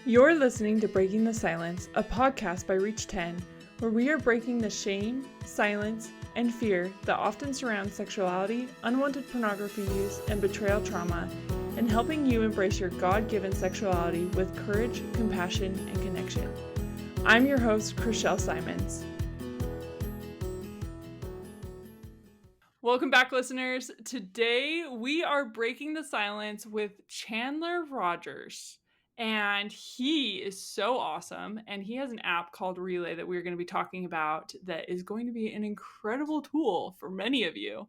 You're listening to Breaking the Silence, a podcast by Reach 10, where we are breaking the shame, silence, and fear that often surrounds sexuality, unwanted pornography use, and betrayal trauma, and helping you embrace your God-given sexuality with courage, compassion, and connection. I'm your host, Chriselle Simons. Welcome back, listeners. Today, we are breaking the silence with Chandler Rogers. And he is so awesome. And he has an app called Relay that we're going to be talking about that is going to be an incredible tool for many of you.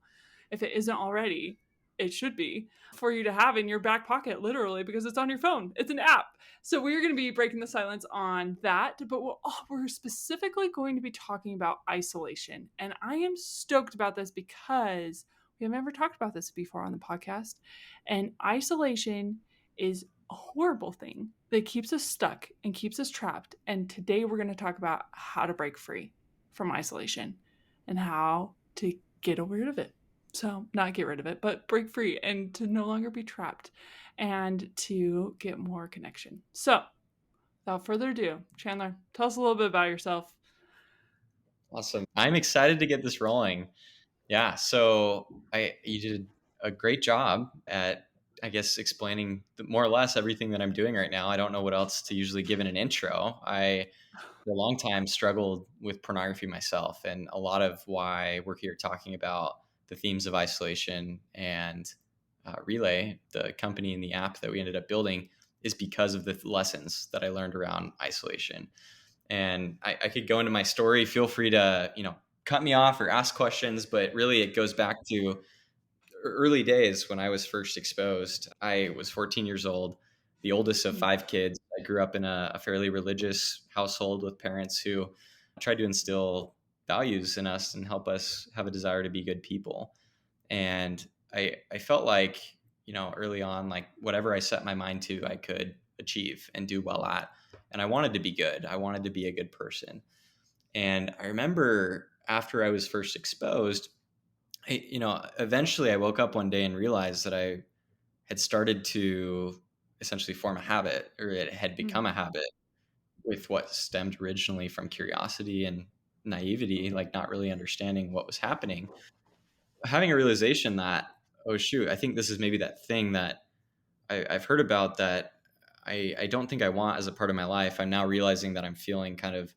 If it isn't already, it should be for you to have in your back pocket, literally, because it's on your phone. It's an app. So we're going to be breaking the silence on that. But we're specifically going to be talking about isolation. And I am stoked about this because we have never talked about this before on the podcast. And isolation is a horrible thing that keeps us stuck and keeps us trapped. And today we're going to talk about how to break free from isolation and how to get rid of it. So not get rid of it, but break free and to no longer be trapped and to get more connection. So without further ado, Chandler, tell us a little bit about yourself. Awesome. I'm excited to get this rolling. Yeah. So you did a great job at, I guess, explaining more or less everything that I'm doing right now. I don't know what else to usually give in an intro. I, for a long time, struggled with pornography myself. And a lot of why we're here talking about the themes of isolation and Relay, the company and the app that we ended up building, is because of the lessons that I learned around isolation. And I could go into my story. Feel free to, cut me off or ask questions, but really it goes back to early days when I was first exposed. I was 14 years old, the oldest of 5 kids. I grew up in a fairly religious household with parents who tried to instill values in us and help us have a desire to be good people. And I felt like, early on, like whatever I set my mind to, I could achieve and do well at. And I wanted to be good. I wanted to be a good person. And I remember after I was first exposed, eventually I woke up one day and realized that I had started to essentially form a habit, or it had become a habit with what stemmed originally from curiosity and naivety, like not really understanding what was happening. Having a realization that, oh shoot, I think this is maybe that thing that I've heard about that I don't think I want as a part of my life. I'm now realizing that I'm feeling kind of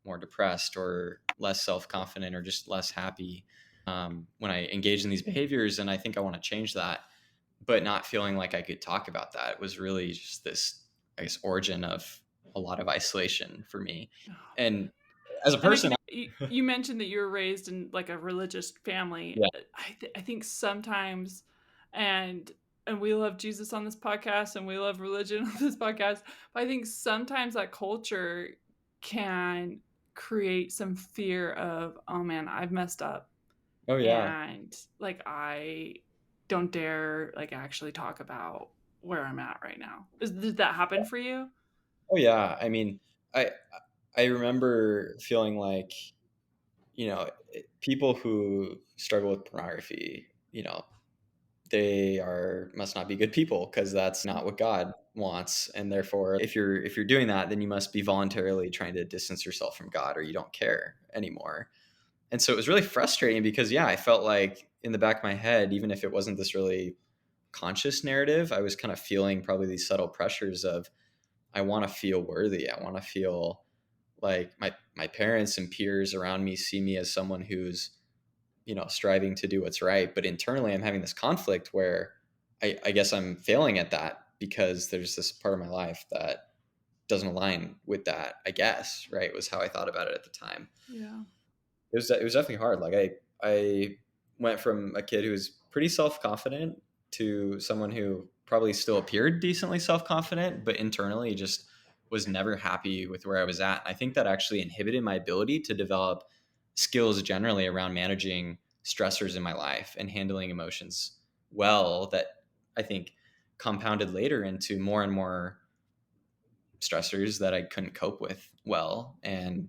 more depressed or less self-confident or just less happy when I engage in these behaviors. And I think I want to change that, but not feeling like I could talk about that. It was really just this, I guess, origin of a lot of isolation for me. And as a person, you mentioned that you were raised in like a religious family. Yeah. I think sometimes, and we love Jesus on this podcast and we love religion on this podcast, but I think sometimes that culture can create some fear of, oh man, I've messed up. Oh yeah. And like, I don't dare like actually talk about where I'm at right now. Did that happen for you? Oh yeah. I mean, I remember feeling like, people who struggle with pornography, they must not be good people because that's not what God wants. And therefore, if you're doing that, then you must be voluntarily trying to distance yourself from God, or you don't care anymore. And so it was really frustrating because, I felt like in the back of my head, even if it wasn't this really conscious narrative, I was kind of feeling probably these subtle pressures of, I want to feel worthy. I want to feel like my parents and peers around me see me as someone who's, striving to do what's right. But internally, I'm having this conflict where I guess I'm failing at that because there's this part of my life that doesn't align with that, I guess, right? Was how I thought about it at the time. Yeah. It was definitely hard. Like I went from a kid who was pretty self-confident to someone who probably still appeared decently self-confident, but internally just was never happy with where I was at. I think that actually inhibited my ability to develop skills generally around managing stressors in my life and handling emotions well, that I think compounded later into more and more stressors that I couldn't cope with well, and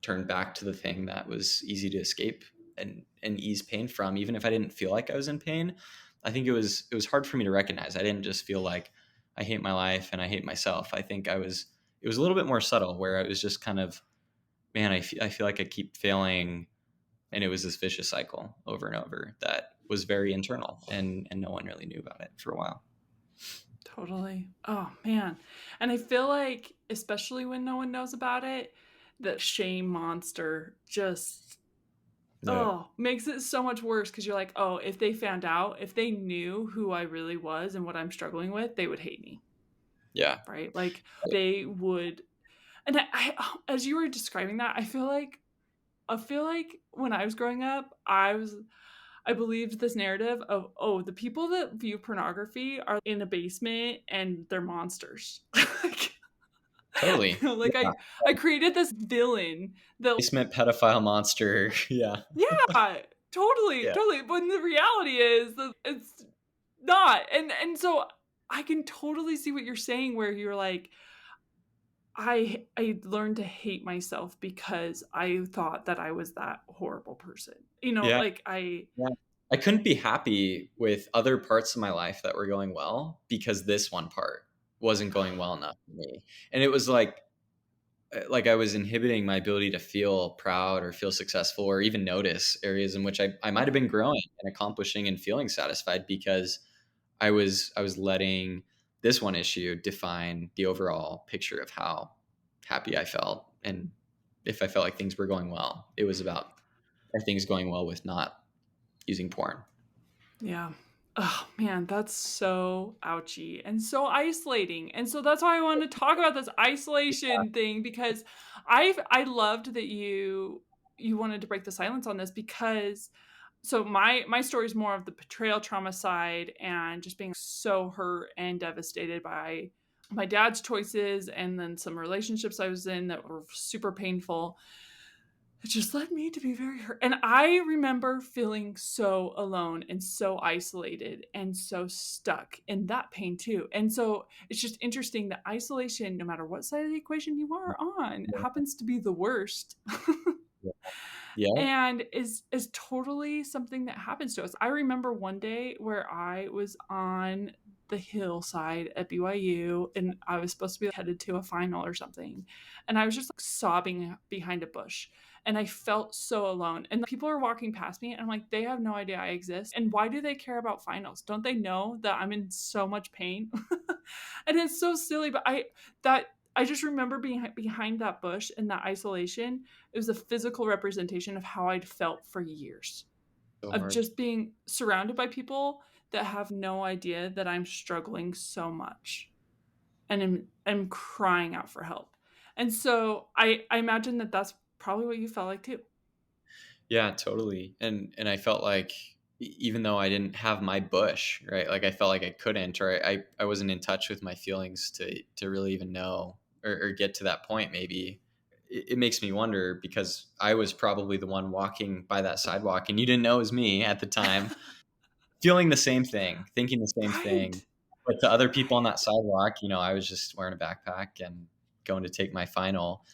turned back to the thing that was easy to escape and ease pain from, even if I didn't feel like I was in pain. I think it was hard for me to recognize. I didn't just feel like I hate my life and I hate myself. I think I was it was a little bit more subtle, where it was just kind of, man, I feel like I keep failing. And it was this vicious cycle over and over that was very internal, and no one really knew about it for a while. Totally. Oh man. And I feel like, especially when no one knows about it, the shame monster just, Yeah. oh, makes it so much worse, because you're like, oh, if they found out, if they knew who I really was and what I'm struggling with, they would hate me. Yeah. Right? Like they would. And as you were describing that, I feel like when I was growing up, I believed this narrative of, oh, the people that view pornography are in a basement and they're monsters. Like, Totally. like Yeah. I created this villain that, Basement pedophile monster. Yeah. yeah, totally, Yeah. totally. But the reality is that it's not. And so I can totally see what you're saying, where you're like, I learned to hate myself because I thought that I was that horrible person. Yeah. Like I Yeah. I couldn't be happy with other parts of my life that were going well because this one part wasn't going well enough for me. And it was like I was inhibiting my ability to feel proud or feel successful or even notice areas in which I might have been growing and accomplishing and feeling satisfied, because I was letting this one issue define the overall picture of how happy I felt. And if I felt like things were going well, it was about, are things going well with not using porn? Yeah. Oh man, that's so ouchy and so isolating. And so that's why I wanted to talk about this isolation thing, because I loved that you wanted to break the silence on this, because so my story is more of the betrayal trauma side, and just being so hurt and devastated by my dad's choices, and then some relationships I was in that were super painful. It just led me to be very hurt. And I remember feeling so alone and so isolated and so stuck in that pain too. And so it's just interesting that isolation, no matter what side of the equation you are on, happens to be the worst. Yeah. Yeah. And is totally something that happens to us. I remember one day where I was on the hillside at BYU, and I was supposed to be headed to a final or something, and I was just like sobbing behind a bush, and I felt so alone. And people are walking past me, and I'm like, they have no idea I exist, and why do they care about finals? Don't they know that I'm in so much pain? And it's so silly, but I just remember being behind that bush in that isolation. It was a physical representation of how I'd felt for years, So of hard. just being surrounded by people that have no idea that I'm struggling so much and am crying out for help. And so I imagine that that's probably what you felt like too. Yeah, totally. And I felt like even though I didn't have my bush, right? Like I felt like I couldn't, or I wasn't in touch with my feelings to really even know or get to that point. Maybe it makes me wonder, because I was probably the one walking by that sidewalk and you didn't know it was me at the time, feeling the same thing, thinking the same thing. Right. But to other people on that sidewalk, I was just wearing a backpack and going to take my final.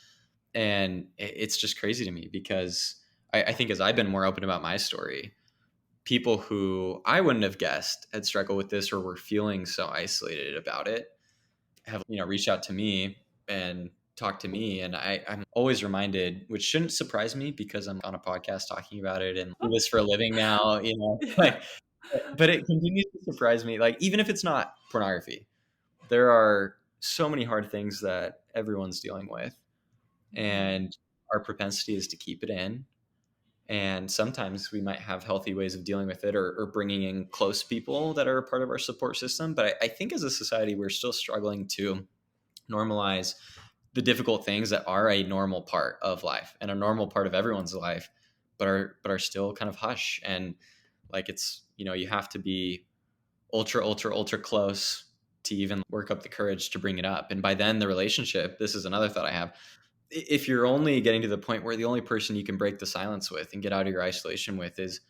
And it's just crazy to me, because I think as I've been more open about my story, people who I wouldn't have guessed had struggled with this or were feeling so isolated about it have, reached out to me and talked to me. And I'm always reminded, which shouldn't surprise me because I'm on a podcast talking about it and do this for a living now, Yeah. like, but it continues to surprise me. Like, even if it's not pornography, there are so many hard things that everyone's dealing with, Mhm. and our propensity is to keep it in. And sometimes we might have healthy ways of dealing with it, or bringing in close people that are a part of our support system. But I think as a society, we're still struggling to normalize the difficult things that are a normal part of life and a normal part of everyone's life, but are still kind of hush. And like, it's, you have to be ultra, ultra, ultra close to even work up the courage to bring it up. And by then, the relationship, this is another thought I have, if you're only getting to the point where the only person you can break the silence with and get out of your isolation with is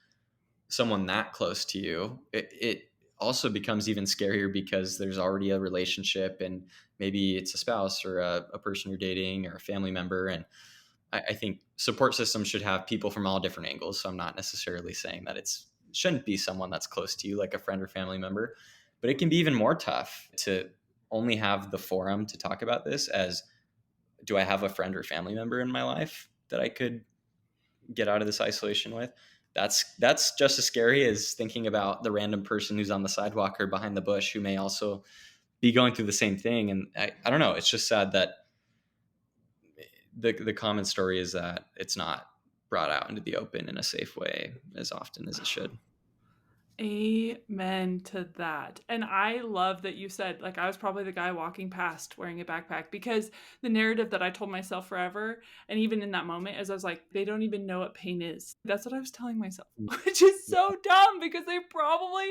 someone that close to you, it also becomes even scarier, because there's already a relationship, and maybe it's a spouse or a person you're dating or a family member. And I think support systems should have people from all different angles. So I'm not necessarily saying that it shouldn't be someone that's close to you, like a friend or family member, but it can be even more tough to only have the forum to talk about this as do I have a friend or family member in my life that I could get out of this isolation with? That's just as scary as thinking about the random person who's on the sidewalk or behind the bush who may also be going through the same thing. And I don't know. It's just sad that the common story is that it's not brought out into the open in a safe way as often as it should. Amen to that. And I love that you said, like, I was probably the guy walking past wearing a backpack, because the narrative that I told myself forever, and even in that moment, as I was like, they don't even know what pain is. That's what I was telling myself, which is so dumb, because it probably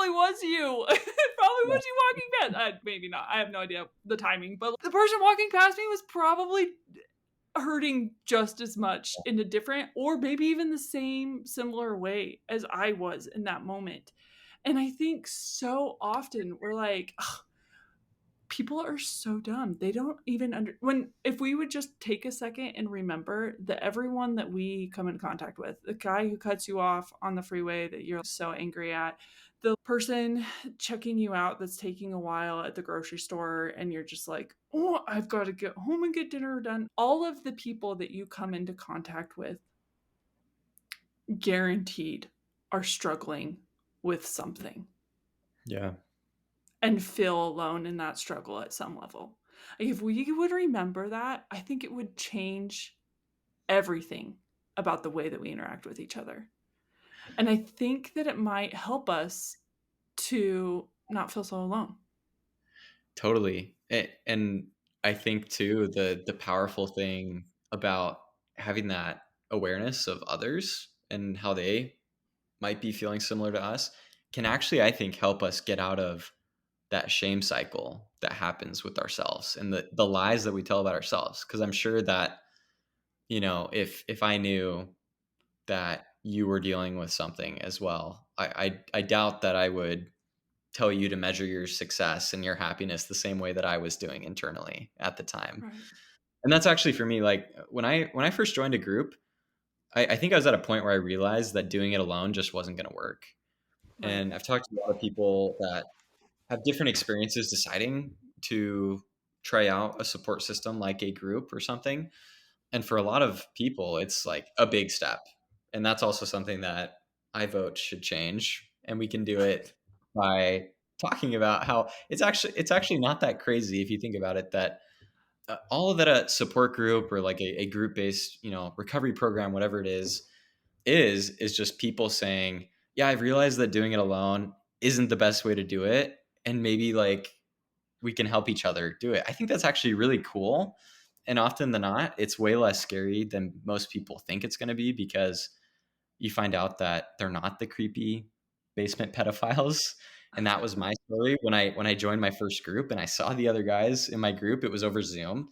was you. It probably was you walking past. Maybe not. I have no idea the timing, but the person walking past me was probably hurting just as much in a different, or maybe even the same similar way as I was in that moment. And I think so often we're like, "Ugh, people are so dumb. They don't even when if we would just take a second and remember that everyone that we come in contact with, the guy who cuts you off on the freeway that you're so angry at, the person checking you out that's taking a while at the grocery store and you're just like, oh, I've got to get home and get dinner done. All of the people that you come into contact with, guaranteed, are struggling with something Yeah, and feel alone in that struggle at some level. Like, if we would remember that, I think it would change everything about the way that we interact with each other. And I think that it might help us to not feel so alone. totally. And I think too the powerful thing about having that awareness of others and how they might be feeling similar to us can actually, I think, help us get out of that shame cycle that happens with ourselves and the lies that we tell about ourselves. Because I'm sure that, if I knew that you were dealing with something as well, I doubt that I would tell you to measure your success and your happiness the same way that I was doing internally at the time. Right. And that's actually for me, like when I first joined a group, I think I was at a point where I realized that doing it alone just wasn't going to work. Right. And I've talked to a lot of people that have different experiences deciding to try out a support system like a group or something. And for a lot of people, it's like a big step. And that's also something that I vote should change. And we can do it by talking about how it's actually not that crazy if you think about it, that all that a support group or like a group based, recovery program, whatever it is just people saying, yeah, I've realized that doing it alone isn't the best way to do it. And maybe like we can help each other do it. I think that's actually really cool. And often than not, it's way less scary than most people think it's going to be, because you find out that they're not the creepy basement pedophiles. And that was my story when I joined my first group and I saw the other guys in my group. It was over Zoom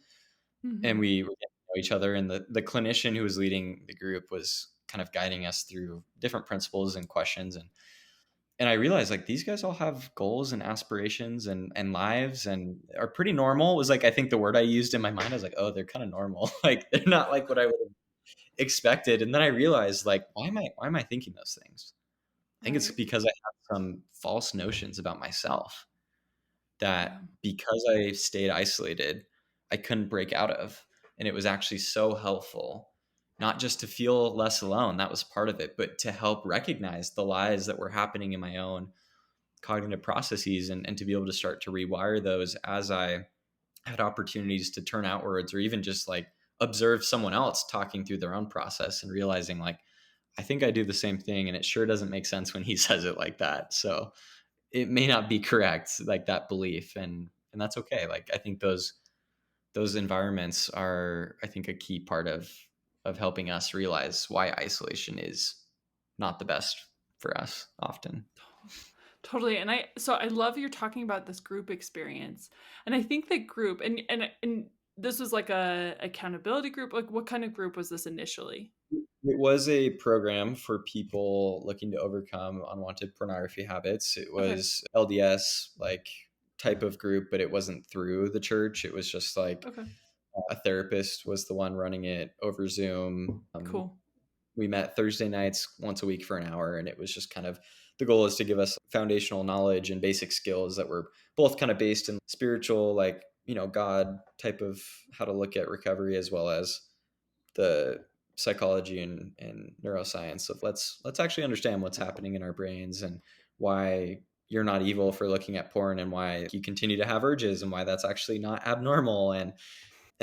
and Mm-hmm. we were getting to know each other. And the clinician who was leading the group was kind of guiding us through different principles and questions. And I realized like these guys all have goals and aspirations and lives and are pretty normal. It was like, I think the word I used in my mind, I was like, oh, they're kind of normal. Like they're not like what I would have expected. And then I realized like, why am I thinking those things? I think it's Right. because I have some false notions about myself that Yeah. because I stayed isolated, I couldn't break out of. And it was actually so helpful, not just to feel less alone, that was part of it, but to help recognize the lies that were happening in my own cognitive processes, and to be able to start to rewire those as I had opportunities to turn outwards, or even just like observe someone else talking through their own process and realizing like, I think I do the same thing and it sure doesn't make sense when he says it like that. So it may not be correct, like that belief, and that's okay. Like I think those environments are, I think, a key part of helping us realize why isolation is not the best for us often. Totally. And I love you're talking about this group experience. And I think that group, and this was like a accountability group. Like, what kind of group was this initially? It was a program for people looking to overcome unwanted pornography habits. It Okay. was LDS like type of group, but it wasn't through the church. It was just like Okay. a therapist was the one running it over Zoom. Cool. We met Thursday nights once a week for an hour, and it was just kind of, the goal is to give us foundational knowledge and basic skills that were both kind of based in spiritual, like God type of how to look at recovery, as well as the psychology and neuroscience of let's actually understand what's happening in our brains, and why you're not evil for looking at porn, and why you continue to have urges, and why that's actually not abnormal, and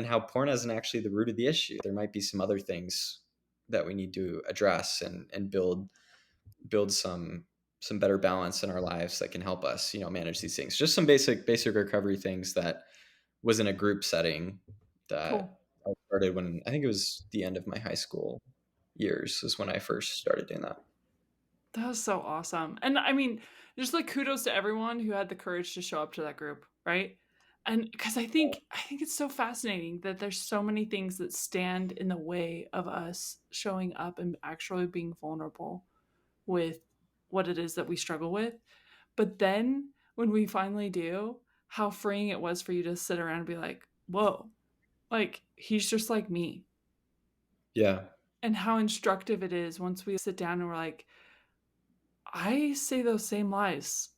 how porn isn't actually the root of the issue. There might be some other things that we need to address, and build some better balance in our lives that can help us, manage these things. Just some basic recovery things that was in a group setting that Cool. I started when I think it was the end of my high school years is when I first started doing that. That was so awesome. And I mean, just like kudos to everyone who had the courage to show up to that group, right? And because I think it's so fascinating that there's so many things that stand in the way of us showing up and actually being vulnerable with what it is that we struggle with. But then when we finally do, how freeing it was for you to sit around and be like, whoa, like he's just like me. Yeah. And how instructive it is once we sit down and we're like, I say those same lies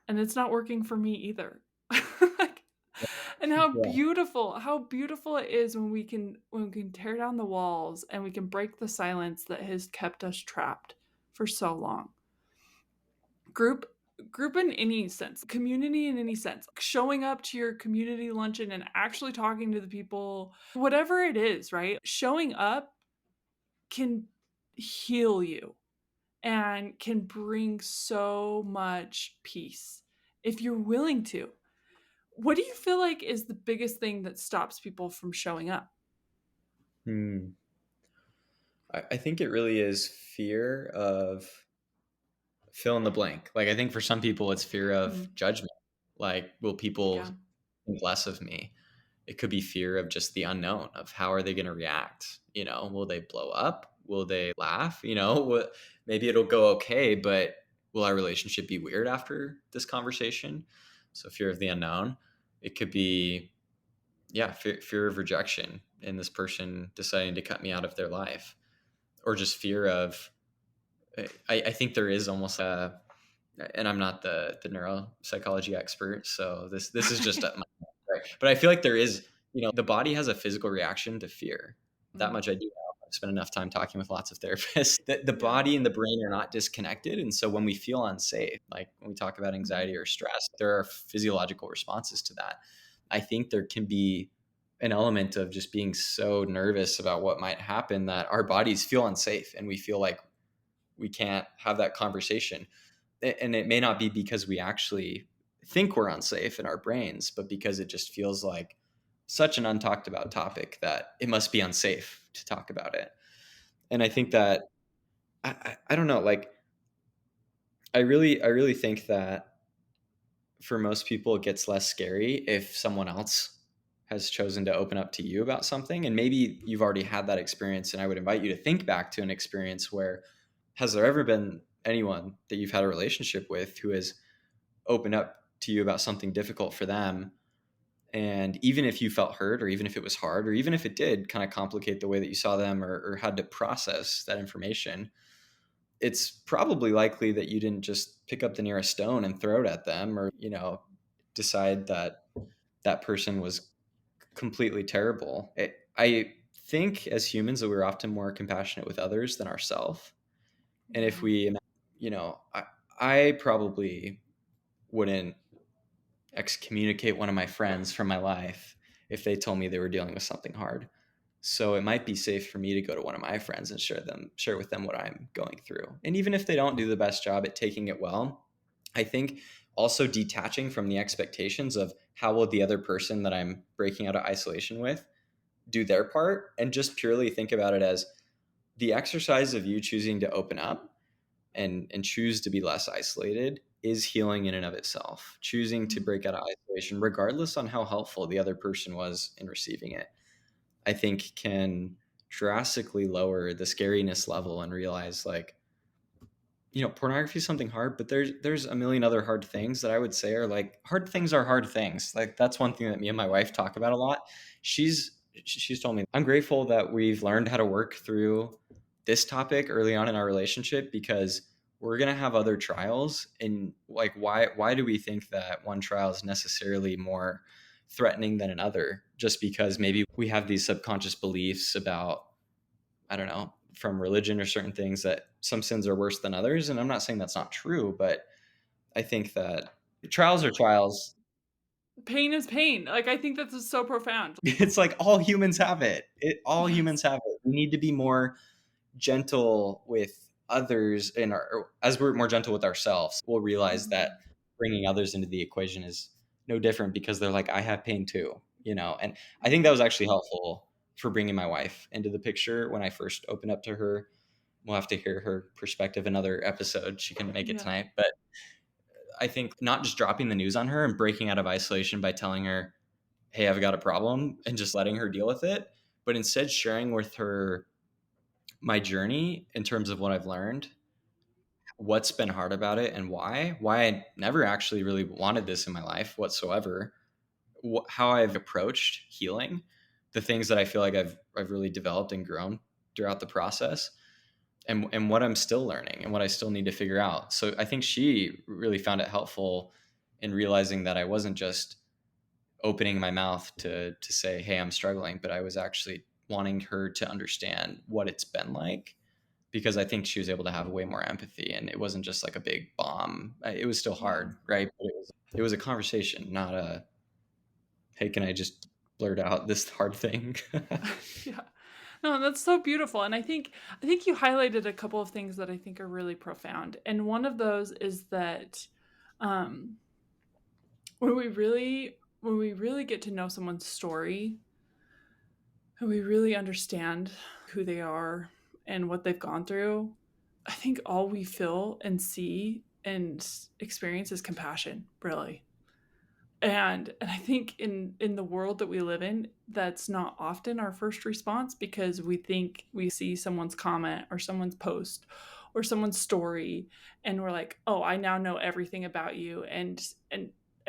and it's not working for me either. Like, and Yeah. how beautiful it is when we can tear down the walls and we can break the silence that has kept us trapped for so long. Group group in any sense, community in any sense, showing up to your community luncheon and actually talking to the people, whatever it is, right? Showing up can heal you and can bring so much peace if you're willing to. What do you feel like is the biggest thing that stops people from showing up? Hmm. I think it really is fear of fill in the blank. Like I think for some people it's fear of Mm, judgment. Like, will people yeah. think less of me? It could be fear of just the unknown of how are they going to react? Will they blow up? Will they laugh? Maybe it'll go okay, but will our relationship be weird after this conversation? So fear of the unknown. It could be, yeah, fear of rejection and this person deciding to cut me out of their life, or just fear of. I think there is almost a, and I'm not the neuropsychology expert, so this is just my, right. But I feel like there is, the body has a physical reaction to fear. That Mm, much I do know. I've spent enough time talking with lots of therapists. That the yeah. body and the brain are not disconnected, and so when we feel unsafe, like when we talk about Mhm. anxiety or stress, there are physiological responses to that. I think there can be an element of just being so nervous about what might happen that our bodies feel unsafe, and we feel like we can't have that conversation. And it may not be because we actually think we're unsafe in our brains, but because it just feels like such an untalked about topic that it must be unsafe to talk about it. And I Yeah. think that I don't know, like I really think that for most people it gets less scary if someone else has chosen to open up to you about something, and maybe you've already had that experience, and I would invite you to think back to an experience where, has there ever been anyone that you've had a relationship with who has opened up to you about something difficult for them, and even if you felt hurt, or even if it was hard, or even if it did kind of complicate the way that you saw them, or had to process that information, it's probably likely that you didn't just pick up the nearest stone and throw it at them, or decide that that person was completely terrible. I think as humans that we're often more compassionate with others than ourselves. And if Yeah. we, I probably wouldn't excommunicate one of my friends from my life if they told me they were dealing with something hard. So it might be safe for me to go to one of my friends and share with them what I'm going through. And even if they don't do the best job at taking it well, I think also detaching from the expectations of how will the other person that I'm breaking out of isolation with do their part, and just purely think about it as the exercise of you choosing to open up and choose to be less isolated is healing in and of itself. Choosing to Mm, break out of isolation, regardless on how helpful the other person was in receiving it, I think can drastically lower the scariness level, and realize, like, pornography is something hard, but there's a million other hard things that I would say are like, hard things are hard things. Like, that's one thing that me and my wife talk about a lot. She's told me, I'm grateful that we've learned how to work through this topic early on in our relationship, because we're going to have other trials, and like, why do we think that one trial is necessarily more threatening than another, just because maybe we have these subconscious beliefs about, I don't know, from religion or certain things, that some sins are worse than others. And I'm not saying that's not true, but I think that trials are trials. Pain is pain. Like, I think that's so profound. It's like all humans have it. All Yes. humans have it. We need to be more gentle with others, and as we're more gentle with ourselves, we'll realize that Mhm. bringing others into the equation is no different, because they're like, I have pain too, and I think that Yeah. was actually helpful for bringing my wife into the picture when I first opened up to her. We'll have to hear her perspective another episode. She couldn't make it Yeah. tonight, but I think not just dropping the news on her and breaking out of isolation by telling her, hey, I've got a problem, and just letting her deal with it, but instead sharing with her my journey in terms of what I've learned, what's been hard about it, and why I never actually really wanted this in my life whatsoever, how I've approached healing, the things that I feel like I've really developed and grown throughout the process, and what I'm still learning and what I still need to figure out. So I think she really found it helpful in realizing that I wasn't just opening my mouth to say, hey, I'm struggling, but I was actually wanting her to understand what it's been like, because I think she was able to have way more empathy, and it wasn't just like a big bomb. It was still Yeah. hard, right? But it was a conversation, not a, hey, can I just blurt out this hard thing? Yeah. No, that's so beautiful. And I think you highlighted a couple of things that I think are really profound. And one of those is that um when we really get to know someone's story, and we really understand who they are and what they've gone through, I think all we feel and see and experience is compassion, really. And I think in the world that we live in, that's not often our first response, because we think we see someone's comment or someone's post or someone's story, and we're like, oh, I now know everything about you, and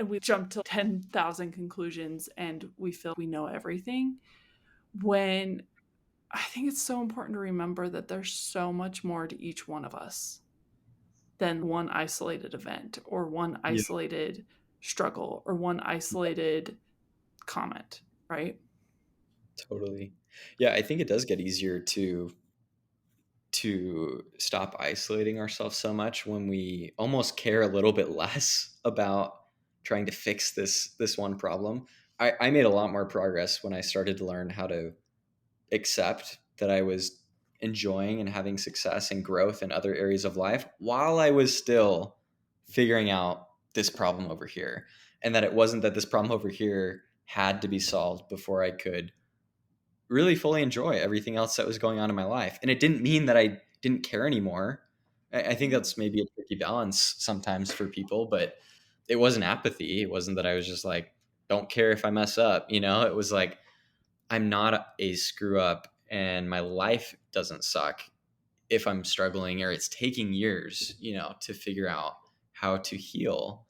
we jump to 10,000 conclusions, and we feel we know everything, when I think it's so important to remember that there's so much more to each one of us than one isolated event or one Yeah, isolated struggle or one isolated comment, right? totally. Yeah, I think it does get easier to stop isolating ourselves so much when we almost care a little bit less about trying to fix this one problem. I made a lot more progress when I started to learn how to accept that I was enjoying and having success and growth in other areas of life while I was still figuring out this problem over here. And that it wasn't that this problem over here had to be solved before I could really fully enjoy everything else that was going on in my life. And it didn't mean that I didn't care anymore. I think Yeah. that's maybe a tricky balance sometimes for people, but it wasn't apathy. It wasn't that I was just like, don't care if I mess up. It was like, I'm not a screw up, and my life doesn't suck if I'm struggling, or it's taking years, to figure out how to heal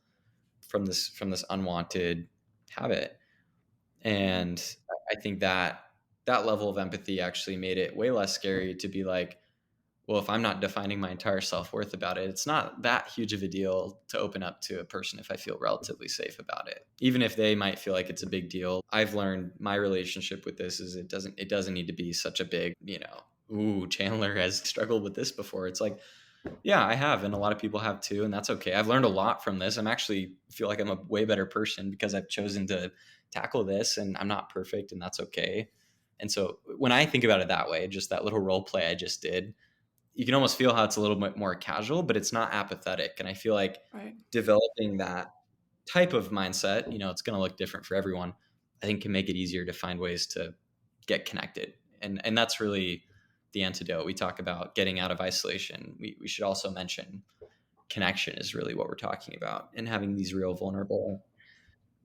from this unwanted habit. Yeah. And I think that level of empathy actually made it way less scary to be like, well, if I'm not defining my entire self-worth about it, it's not that huge of a deal to open up to a person if I feel relatively safe about it. Even if they might feel like it's a big deal. I've learned my relationship with this is it doesn't need to be such a big, ooh, Chandler has struggled with this before. It's like, yeah, I have, and a lot of people have too, and that's okay. I've learned a lot from this. I'm actually feel like I'm a way better person because I've chosen to tackle this, and I'm not perfect, and that's okay. And so when I think about it that way, just that little role play I just did, you can almost feel how it's a little bit more casual, but it's not apathetic. And I feel like Right. developing that type of mindset, it's going to look different for everyone, I think can make it easier to find ways to get connected. And that's really the antidote. We talk about getting out of isolation. We should also mention connection is really what we're talking about, and having these real vulnerable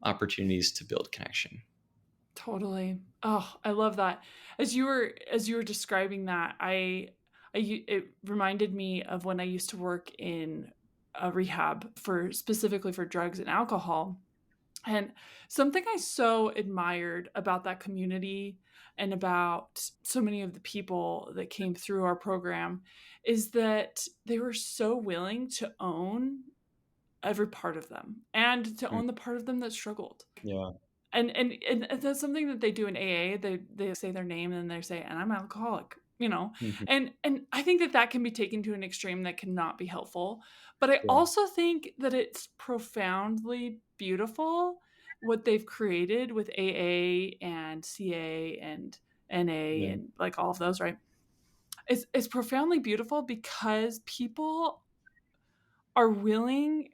opportunities to build connection. Totally. Oh, I love that. As you were describing that, it reminded me of when I used to work in a rehab for specifically for drugs and alcohol. And something I so admired about that community and about so many of the people that came through our program is that they were so willing to own every part of them and to Mm, own the part of them that struggled. yeah. And that's something that they do in AA. They say their name and they say, and I'm alcoholic, you know. Mhm. And I think that that can be taken to an extreme that cannot be helpful. But I Yeah. also think that it's profoundly beautiful what they've created with AA and CA and NA Yeah. and like all of those, right? It's profoundly beautiful because people are willing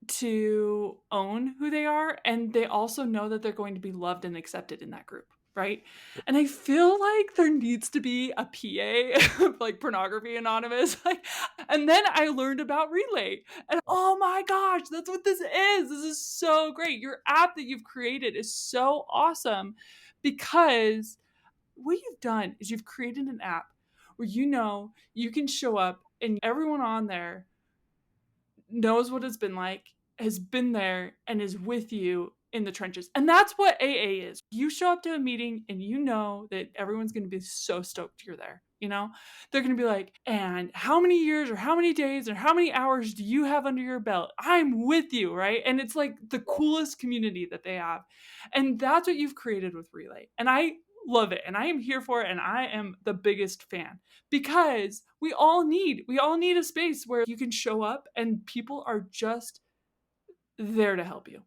to own who they are, and they also know that they're going to be loved and accepted in that group, right? And I feel like there needs to be a PA like pornography anonymous, like, and then I learned about Relay, and oh my gosh, that's what this is so great. Your app that you've created is so awesome because what you've done is you've created an app where you know you can show up and everyone on there knows what it's been like, has been there, and is with you in the trenches. And that's what AA is. You show up to a meeting and you know that everyone's going to be so stoked you're there. You know, they're going to be like, and how many years or how many days or how many hours do you have under your belt? I'm with you, right? And it's like the coolest community that they have. And that's what you've created with Relay. And I love it. And I am here for it. And I am the biggest fan because we all need a space where you can show up and people are just there to help you,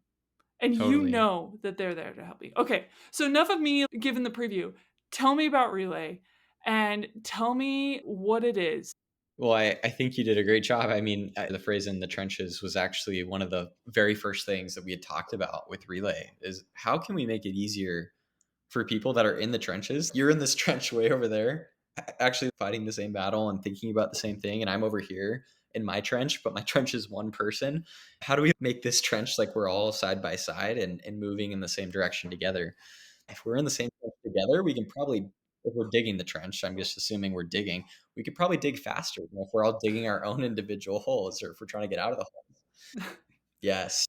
and you Totally. know that they're there to help you. Okay, so enough of me giving the preview. Tell me about Relay and tell me what it is. Well, I think you did a great job. I mean, the phrase in the trenches was actually one of the very first things that we had talked about with Relay is how can we make it easier for people that are in the trenches? You're in this trench way over there, actually fighting the same battle and thinking about the same thing. And I'm over here in my trench, but my trench is one person. How do we make this trench like we're all side by side and moving in the same direction together? If we're in the same trench together, we can probably, if we're digging the trench, I'm just assuming we're digging, we could probably dig faster than if we're all digging our own individual holes or if we're trying to get out of the hole. Yes.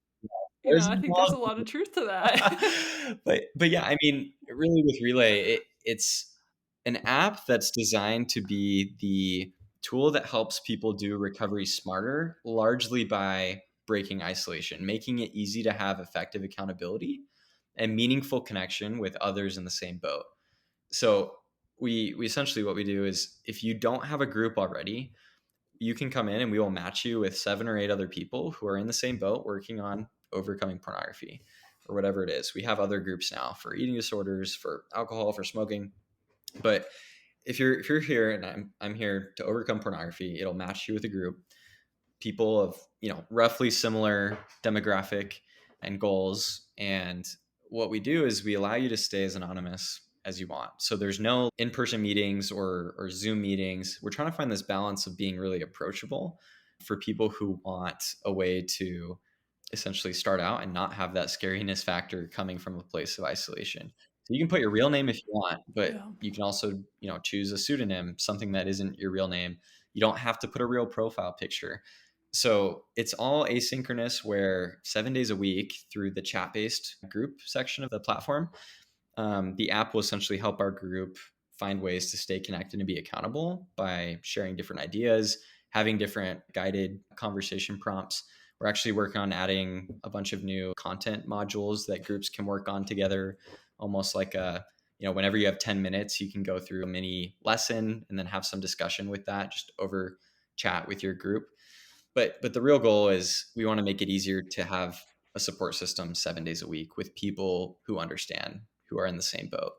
There's I an think there's a lot analogy. of truth to that. But yeah, I mean, really with Relay, it's an app that's designed to be the tool that helps people do recovery smarter, largely by breaking isolation, making it easy to have effective accountability and meaningful connection with others in the same boat. So we essentially what we do is if you don't have a group already, you can come in and we will match you with 7 or 8 other people who are in the same boat working on overcoming pornography or whatever it is. We have other groups now for eating disorders, for alcohol, for smoking. But if you're here and I'm here to overcome pornography, it'll match you with a group, people of, roughly similar demographic and goals. And what we do is we allow you to stay as anonymous as you want. So there's no in-person meetings or Zoom meetings. We're trying to find this balance of being really approachable for people who want a way to essentially start out and not have that scariness factor coming from a place of isolation. So you can put your real name if you want, but Yeah. you can also, choose a pseudonym, something that isn't your real name. You don't have to put a real profile picture. So it's all asynchronous where 7 days a week through the chat based group section of the platform, the app will essentially help our group find ways to stay connected and be accountable by sharing different ideas, having different guided conversation prompts. We're actually working on adding a bunch of new content modules that groups can work on together, almost like whenever you have 10 minutes, you can go through a mini lesson and then have some discussion with that just over chat with your group. But the real goal is we want to make it easier to have a support system 7 days a week with people who understand, who are in the same boat.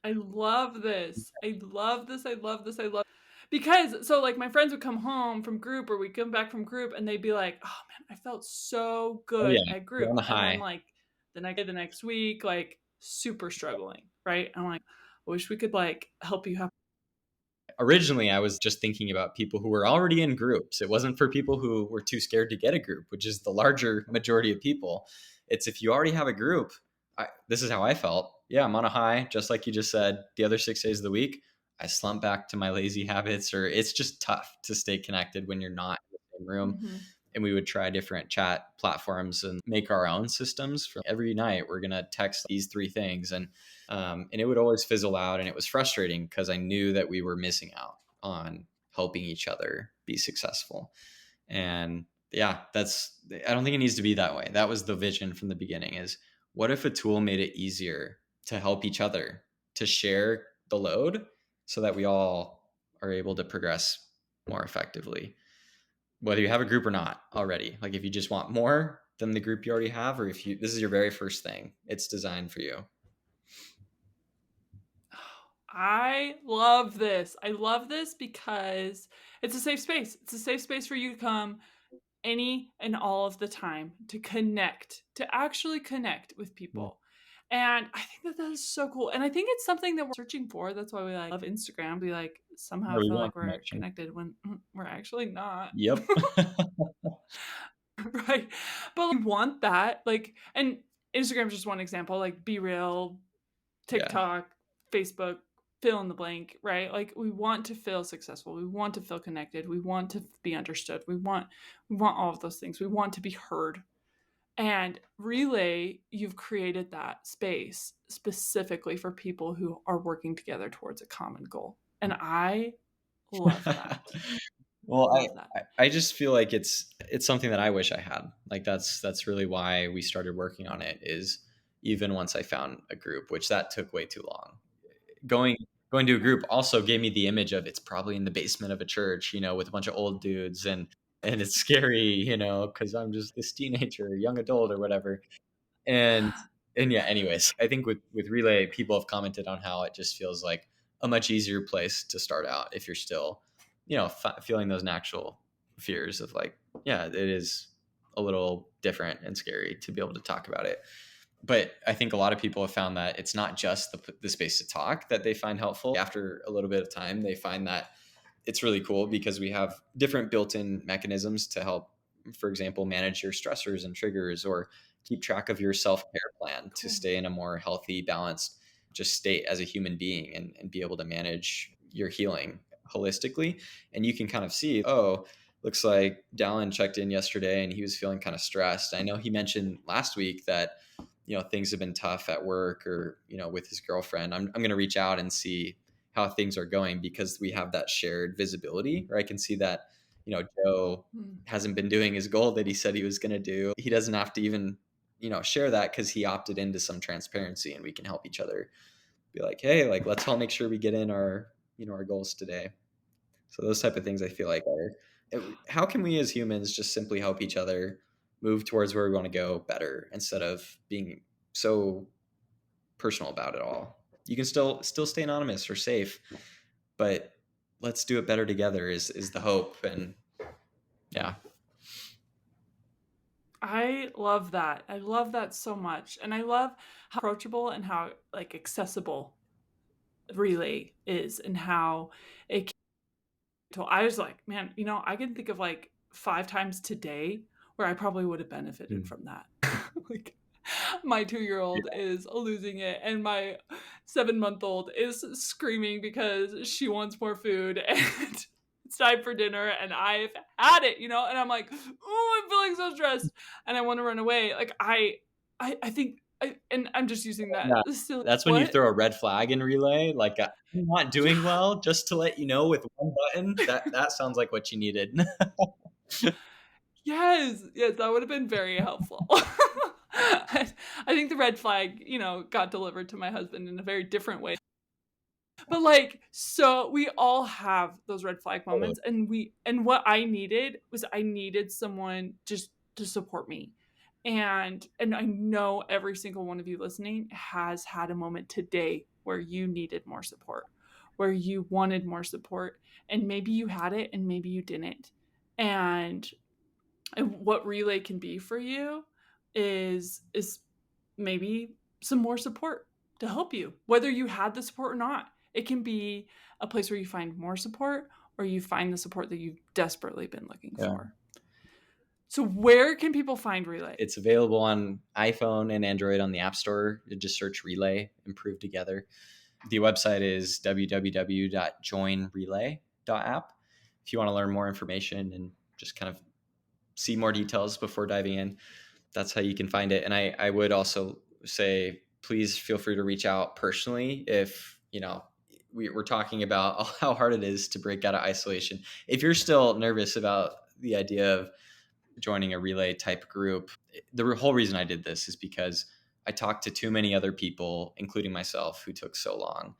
I love this. I love this. I love this. I love because so like my friends would come home from group or we'd come back from group and they'd be like, "Oh man, I felt so Oh good yeah, at you're on group." the And then high. like the next week like super struggling, right? I'm like, "I wish we could like help you have." Originally, I was just thinking about people who were already in groups. It wasn't for people who were too scared to get a group, which is the larger majority of people. It's if you already have a group. This is how I felt. Yeah, I'm on a high, just like you just said. The other 6 days of the week, I slump back to my lazy habits, or it's just tough to stay connected when you're not in the same room. Mhm. And we would try different chat platforms and make our own systems. For every night, we're gonna text these 3 things, and it would always fizzle out, and it was frustrating because I knew that we were missing out on helping each other be successful. And yeah, I don't think it needs to be that way. That was the vision from the beginning: is what if a tool made it easier to help each other, to share the load so that we all are able to progress more effectively? Whether you have a group or not already, like if you just want more than the group you already have, or if you, this is your very first thing, it's designed for you. I love this. I love this because it's a safe space. It's a safe space for you to come any and all of the time to connect, to actually connect with Yeah. people. And I think that that is so cool. And I think it's something that we're searching for. That's why we like love Instagram. We like somehow Or we feel want like we're connection. connected when we're actually not. Yep. Right. But we want that. Like, and Instagram's just one example, like Be Real, Yeah. TikTok, Facebook, fill in the blank, right? Like we want to feel successful. We want to feel connected. We want to be understood. We want all of those things. We want to be heard. And Relay, you've created that space specifically for people who are working together towards a common goal. And I love that. Well, Love that. I just feel like it's something that I wish I had. Like that's really why we started working on it, is even once I found a group, which that took way too long. Going going to a group also gave me the image of it's probably in the basement of a church, with a bunch of old dudes, and it's scary, because I'm just this teenager, young adult or whatever. And yeah, anyways, I think with Relay, people have commented on how it just feels like a much easier place to start out if you're still, feeling those natural fears of like, yeah, it is a little different and scary to be able to talk about it. But I think a lot of people have found that it's not just the space to talk that they find helpful. After a little bit of time, they find that it's really cool because we have different built-in mechanisms to help, for example, manage your stressors and triggers, or keep track of your self-care plan to Cool. stay in a more healthy, balanced just state as a human being, and be able to manage your healing holistically. And you can kind of see, oh, looks like Dallin checked in yesterday and he was feeling kind of stressed. I know he mentioned last week that things have been tough at work, or with his girlfriend. I'm going to reach out and see how things are going, because we have that shared visibility, where I can see that Joe Hmm. hasn't been doing his goal that he said he was going to do. He doesn't have to even share that, because he opted into some transparency, and we can help each other be like, hey, like let's all make sure we get in our goals today. So those type of things I feel like are, how can we as humans just simply help each other move towards where we want to go better, instead of being so personal about it all. You can still stay anonymous or safe, but let's do it better together is the hope. And yeah. I love that. I love that so much. And I love how approachable and how like accessible Relay is, and how it can, so I was like, man, I can think of like 5 times today where I probably would have benefited Mm. from that. Like my 2-year-old is losing it, and my 7-month-old is screaming because she wants more food, and it's time for dinner, and I've had it, and I'm like, oh, I'm feeling so stressed, and I want to run away. Like I think, and I'm just using that Yeah. silly. That's when you What? throw a red flag in Relay, like I'm not doing Yeah. well, just to let you know with one button. That sounds like what you needed. Yes, yes, that would have been very helpful. I think the red flag, got delivered to my husband in a very different way. But like, so we all have those red flag Totally. moments, and what I needed was I needed someone just to support me. And I know every single one of you listening has had a moment today where you needed more support, where you wanted more support, and maybe you had it and maybe you didn't. And what Relay can be for you is maybe some more support to help you, whether you had the support or not. It can be a place where you find more support, or you find the support that you've desperately been looking Yeah. for. So where can people find Relay? It's available on iPhone and Android on the App Store. You just search Relay, Improve Together. The website is www.joinrelay.app. If you want to learn more information and just kind of see more details before diving in, that's how you can find it. And I would also say, please feel free to reach out personally if, we're talking about how hard it is to break out of isolation. If you're still nervous about the idea of joining a Relay type group, the whole reason I did this is because I talked to too many other people, including myself, who took so long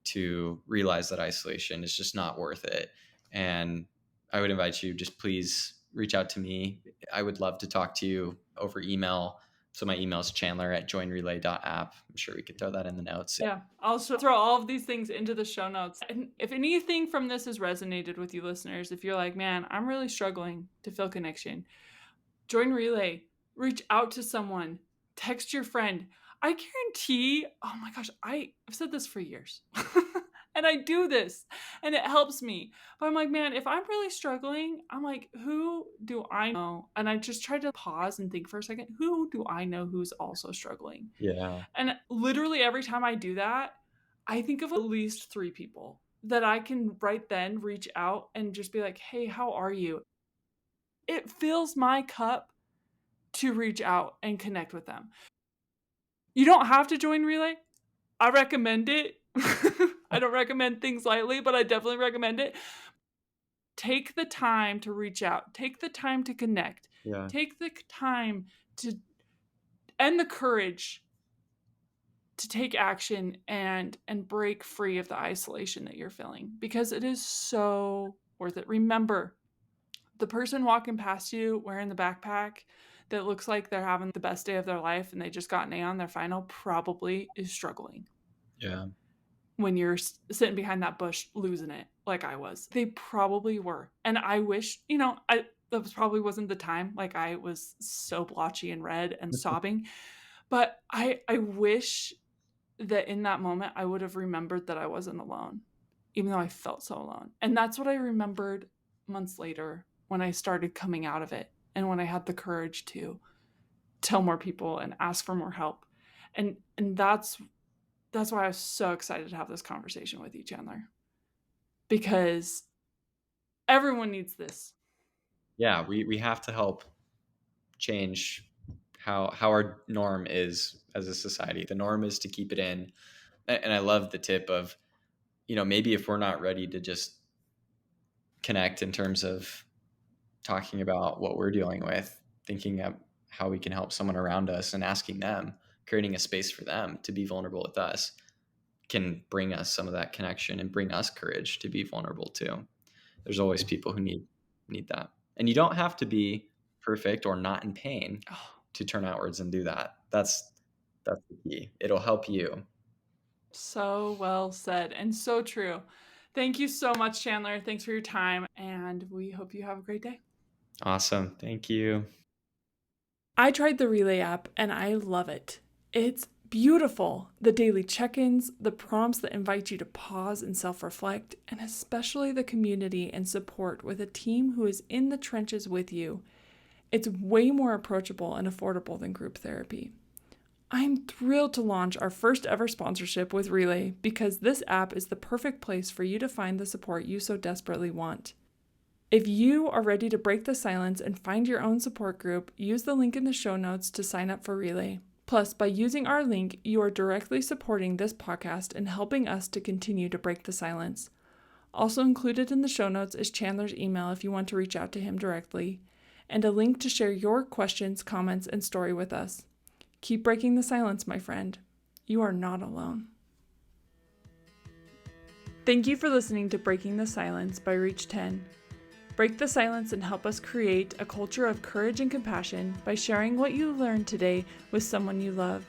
to realize that isolation is just not worth it. And I would invite you, just please reach out to me. I would love to talk to you over email. So my email is chandler@joinrelay.app. I'm sure we could throw that in the notes. Yeah, I'll throw all of these things into the show notes. And if anything from this has resonated with you listeners, if you're like, man, I'm really struggling to feel connection, join Relay, reach out to someone, text your friend. I guarantee, oh my gosh, I've said this for years. And I do this and it helps me. But I'm like, man, if I'm really struggling, I'm like, who do I know? And I just try to pause and think for a second, who do I know who's also struggling? Yeah. And literally every time I do that, I think of at least 3 people that I can right then reach out and just be like, hey, how are you? It fills my cup to reach out and connect with them. You don't have to join Relay. I recommend it. I don't recommend things lightly, but I definitely recommend it. Take the time to reach out. Take the time to connect. Yeah. Take the time to and the courage to take action and break free of the isolation that you're feeling, because it is so worth it. Remember, the person walking past you wearing the backpack that looks like they're having the best day of their life and they just got an A on their final probably is struggling. Yeah. When you're sitting behind that bush losing it like I was. They probably were. And I wish, that probably wasn't the time. Like I was so blotchy and red and sobbing. But I wish that in that moment I would have remembered that I wasn't alone, even though I felt so alone. And that's what I remembered months later when I started coming out of it and when I had the courage to tell more people and ask for more help. And that's why I was so excited to have this conversation with you, Chandler, because everyone needs this. Yeah, we have to help change how our norm is as a society. The norm is to keep it in. And I love the tip of, maybe if we're not ready to just connect in terms of talking about what we're dealing with, thinking of how we can help someone around us and asking them, creating a space for them to be vulnerable with us, can bring us some of that connection and bring us courage to be vulnerable too. There's always people who need that. And you don't have to be perfect or not in pain to turn outwards and do that. That's the key. It'll help you. So well said and so true. Thank you so much, Chandler. Thanks for your time, and we hope you have a great day. Awesome. Thank you. I tried the Relay app and I love it. It's beautiful. The daily check-ins, the prompts that invite you to pause and self-reflect, and especially the community and support with a team who is in the trenches with you. It's way more approachable and affordable than group therapy. I'm thrilled to launch our first ever sponsorship with Relay because this app is the perfect place for you to find the support you so desperately want. If you are ready to break the silence and find your own support group, use the link in the show notes to sign up for Relay. Plus, by using our link, you are directly supporting this podcast and helping us to continue to break the silence. Also included in the show notes is Chandler's email if you want to reach out to him directly, and a link to share your questions, comments, and story with us. Keep breaking the silence, my friend. You are not alone. Thank you for listening to Breaking the Silence by Reach 10. Break the silence and help us create a culture of courage and compassion by sharing what you learned today with someone you love.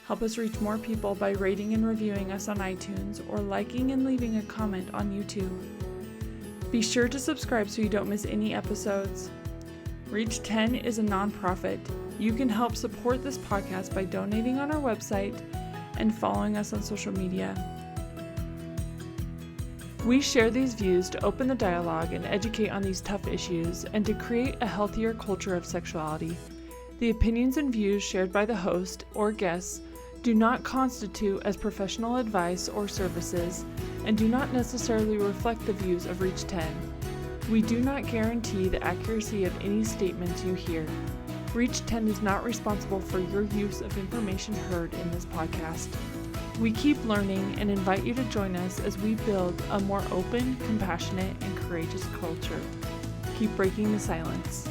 Help us reach more people by rating and reviewing us on iTunes or liking and leaving a comment on YouTube. Be sure to subscribe so you don't miss any episodes. Reach 10 is a nonprofit. You can help support this podcast by donating on our website and following us on social media. We share these views to open the dialogue and educate on these tough issues and to create a healthier culture of sexuality. The opinions and views shared by the host or guests do not constitute as professional advice or services and do not necessarily reflect the views of Reach 10. We do not guarantee the accuracy of any statements you hear. Reach 10 is not responsible for your use of information heard in this podcast. We keep learning and invite you to join us as we build a more open, compassionate, and courageous culture. Keep breaking the silence.